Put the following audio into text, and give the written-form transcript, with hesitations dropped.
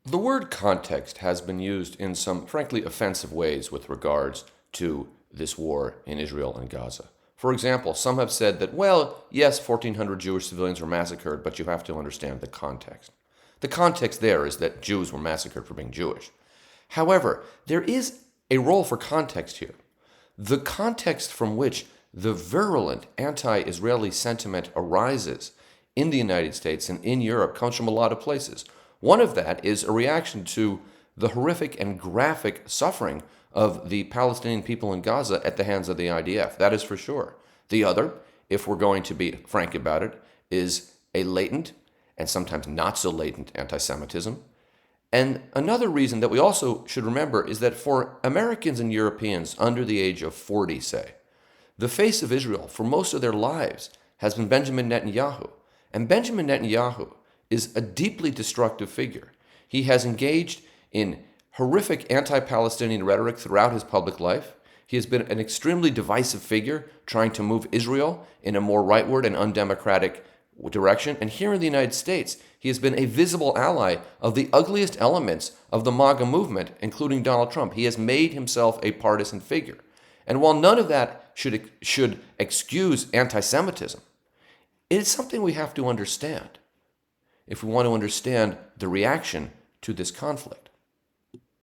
The word context has been used in some frankly offensive ways with regards to this war in Israel and Gaza. For example, some have said that, well, yes, 1,400 Jewish civilians were massacred, but you have to understand the context. The context there is that Jews were massacred for being Jewish. However, there is a role for context here. The context from which the virulent anti-Israeli sentiment arises in the United States and in Europe comes from a lot of places. One of that is a reaction to the horrific and graphic suffering of the Palestinian people in Gaza at the hands of the IDF. That is for sure. The other, if we're going to be frank about it, is a latent and sometimes not so latent anti-Semitism. And another reason that we also should remember is that for Americans and Europeans under the age of 40, say, the face of Israel for most of their lives has been Benjamin Netanyahu. And Benjamin Netanyahu is a deeply destructive figure. He has engaged in horrific anti-Palestinian rhetoric throughout his public life. He has been an extremely divisive figure trying to move Israel in a more rightward and undemocratic direction. And here in the United States, he has been a visible ally of the ugliest elements of the MAGA movement, including Donald Trump. He has made himself a partisan figure. And while none of that should excuse anti-Semitism, it is something we have to understand if we want to understand the reaction to this conflict.